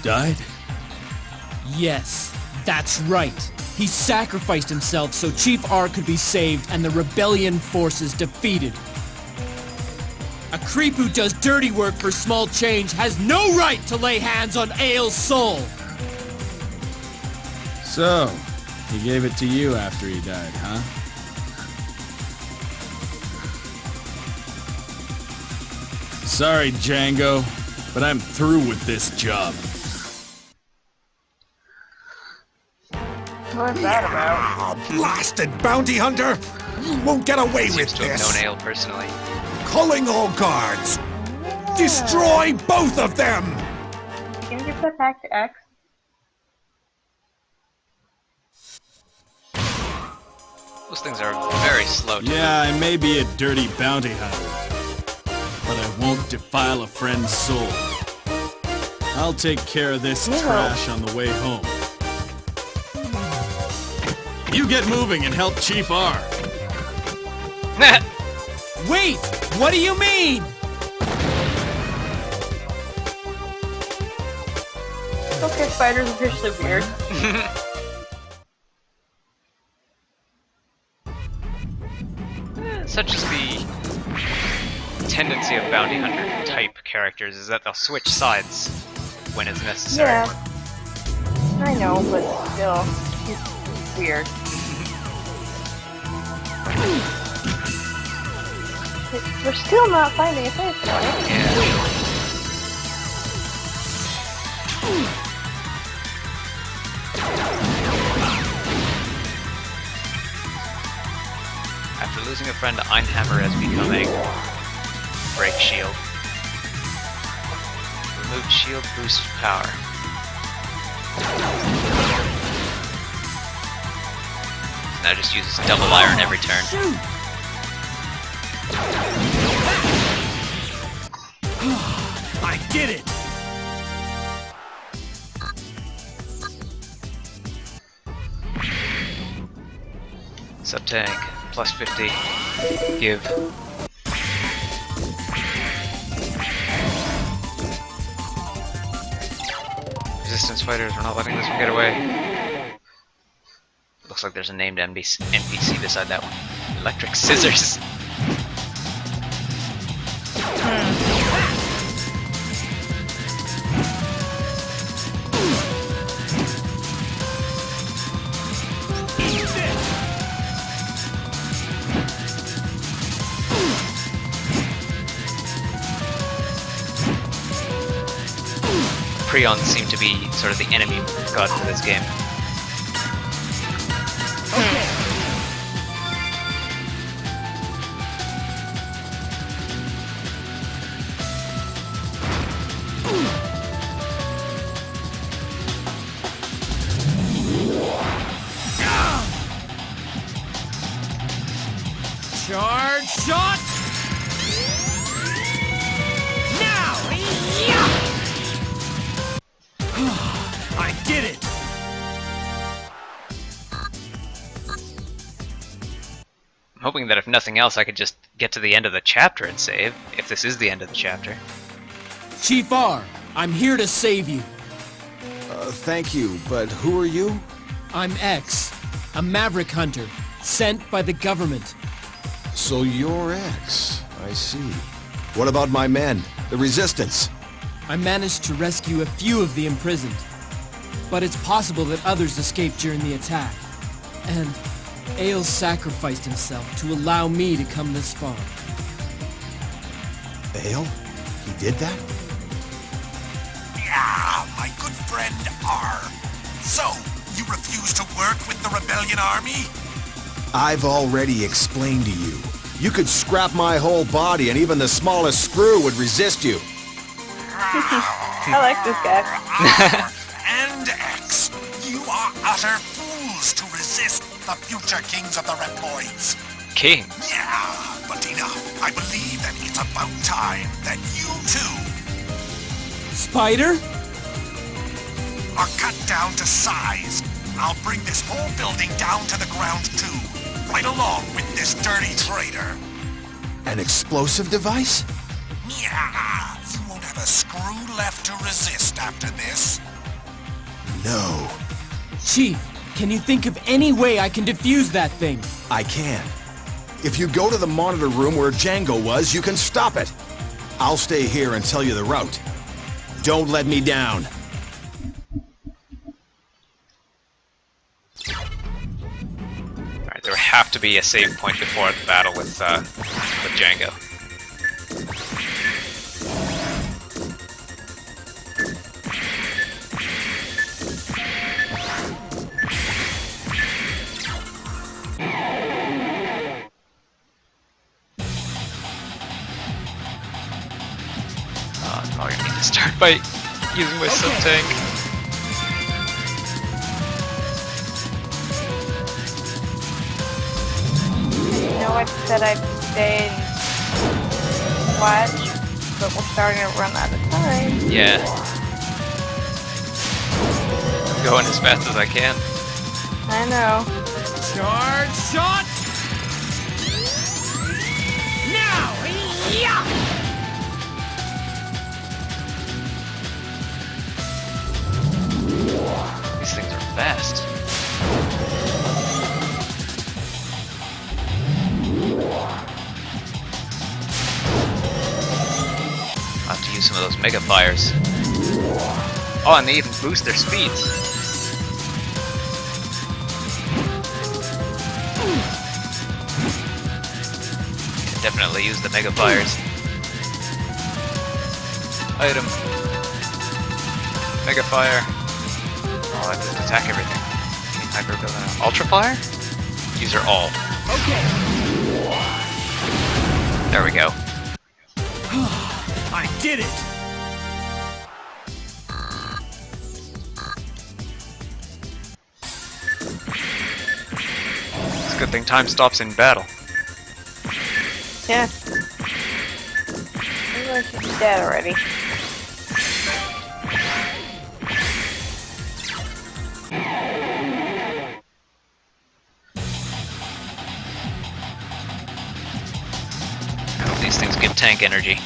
died? Yes, that's right. He sacrificed himself so Chief R could be saved and the rebellion forces defeated. A creep who does dirty work for small change has no right to lay hands on Aile's soul! So, he gave it to you after he died, huh? Sorry, Django, but I'm through with this job. What's that about? Ah, blasted bounty hunter! You won't get away Seems with to have this! known Ale personally. Calling all guards! Destroy both of them! Can you give that back to X? Those things are very slow to Yeah, I may be a dirty bounty hunter, but I won't defile a friend's soul. I'll take care of this trash on the way home. You get moving and help Chief R. move. Wait! What do you mean? Okay, Spider's officially weird. Such is the tendency of bounty hunter type characters, is that they'll switch sides when it's necessary. Yeah. I know, but still, he's weird. We're still not finding a safe point. Yeah. After losing a friend, Einhammer has become a break shield. Removed shield boost power. Now just uses double iron every turn. I did it! Sub-tank, plus 50. Give. Resistance fighters, we're not letting this one get away. Looks like there's a named NPC beside that one. Electric scissors. Prions seem to be sort of the enemy god for this game. Charge shot! Now! Yeah! I did it! I'm hoping that if nothing else I could just get to the end of the chapter and save, if this is the end of the chapter. Chief R, I'm here to save you. Thank you, but who are you? I'm X, a maverick hunter, sent by the government. So you're X. I see. What about my men? The Resistance? I managed to rescue a few of the imprisoned, but it's possible that others escaped during the attack. And Ale sacrificed himself to allow me to come this far. Ale? He did that? Yeah, my good friend R. So, you refuse to work with the Rebellion Army? I've already explained to you. You could scrap my whole body and even the smallest screw would resist you. I like this guy. And X, you are utter fools to resist the future kings of the reploids. King? Yeah, but enough. I believe that it's about time that you too Spider? are cut down to size. I'll bring this whole building down to the ground too, right along with this dirty traitor. An explosive device? Yeah, you won't have a screw left to resist after this. No. Chief, can you think of any way I can defuse that thing? I can. If you go to the monitor room where Django was, you can stop it. I'll stay here and tell you the route. Don't let me down. Alright, there would have to be a save point before the battle with Django. I'm probably gonna need to start by using my sub-tank. You know, I said I'd stay and watch, but we're starting to run out of time. Yeah. I'm going as fast as I can. I know. Charge shot! Now! Yeah! These things are fast. I'll have to use some of those mega fires. Oh, and they even boost their speeds. Can definitely use the mega fires. Item. Mega Fire. Oh, I have to attack everything. Hyper Ability. Ultra Fire? These are all. Okay. There we go. I did it! It's a good thing time stops in battle. Yeah. Everyone should be dead already. I hope these things give tank energy.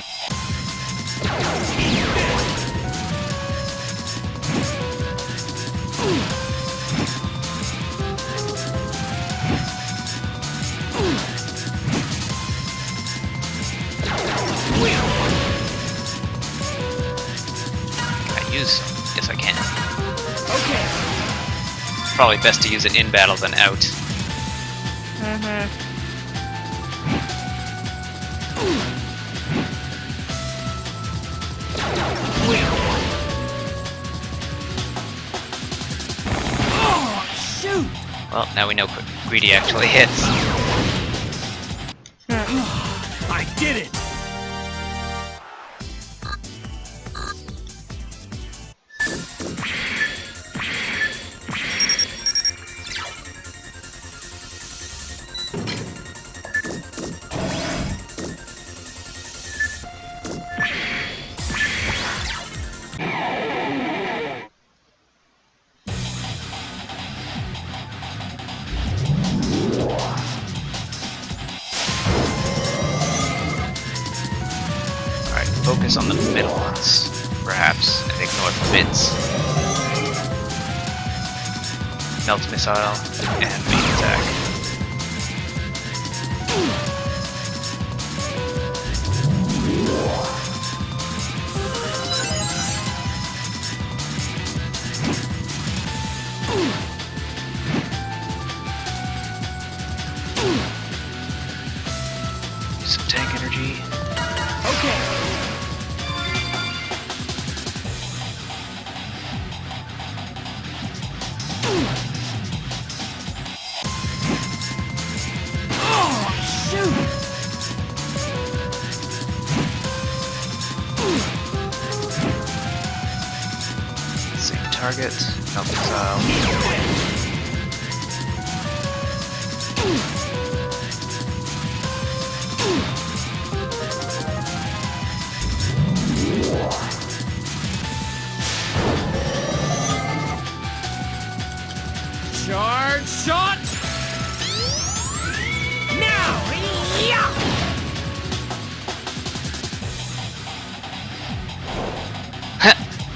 Yes, I can. Okay. Probably best to use it in battle than out. Oh, shoot! Well, now we know Greedy actually hits. I did it! Focus on the middle ones, perhaps, and ignore the mids. Melt Missile and Main Attack. Use some tank energy. Okay. Same target, Melt Missile. Charge shot! Now! Yeah!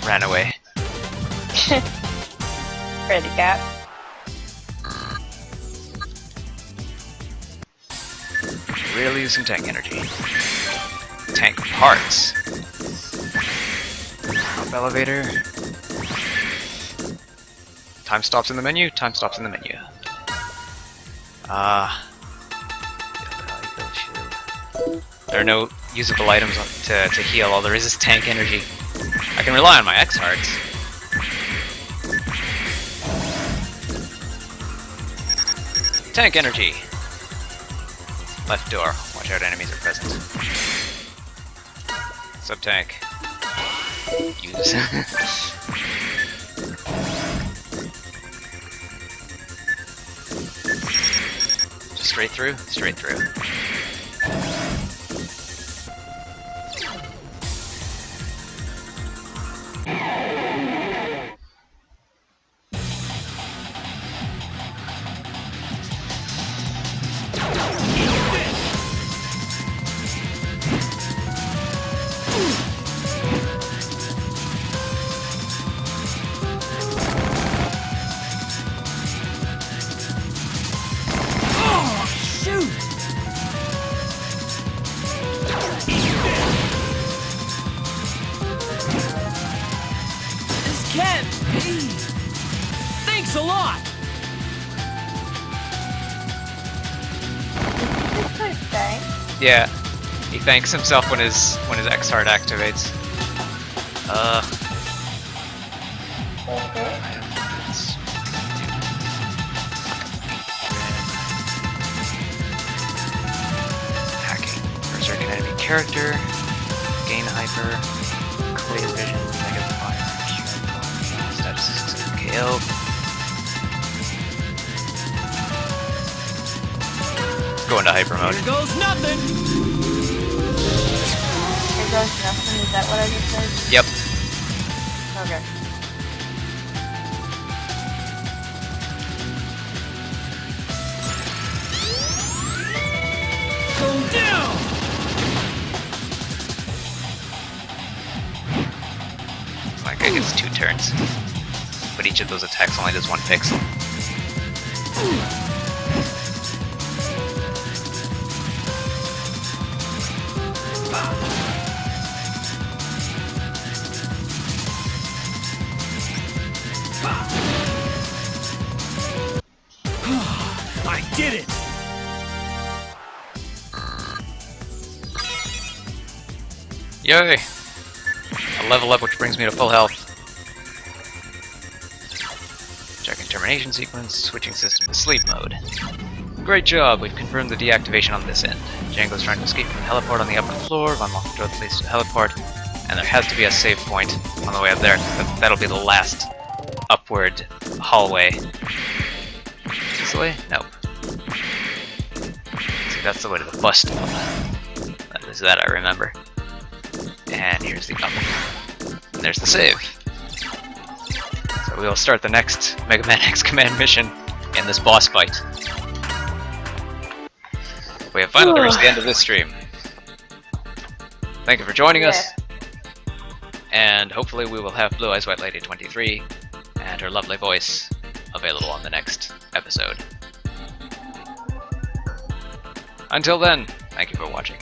Ran away. Ready, cat. Really use some tank energy. Tank parts. Up elevator. Time stops in the menu. Time stops in the menu. There are no usable items to heal. All there is tank energy. I can rely on my X hearts. Tank energy. Left door. Watch out, enemies are present. Sub-tank. Use. Just straight through? Straight through. Thanks a lot! Yeah, he thanks himself when his X heart activates. Hacking. Berserk an enemy character. Gain hyper. Clear vision. Negative fire. Statistics of KO. Let's go into hyper mode. Here goes nothing! Here goes nothing. Is that what I just said? Yep. Okay. Go down! Like I gets 2 turns. But each of those attacks only does 1 pixel. I did it! Yay! A level up, which brings me to full health. Checking termination sequence, switching system to sleep mode. Great job, we've confirmed the deactivation on this end. Django's trying to escape from the heliport on the upper floor, I've unlocked the door that leads to the heliport, and there has to be a save point on the way up there. That'll be the last upward hallway. This way? Nope. See, that's the way to the bus stop. That is that I remember. And here's the up. And there's the save. So we will start the next Mega Man X Command mission in this boss fight. We have finally reached the end of this stream. Thank you for joining us. And hopefully we will have Blue Eyes White Lady 23 and her lovely voice available on the next episode. Until then, thank you for watching.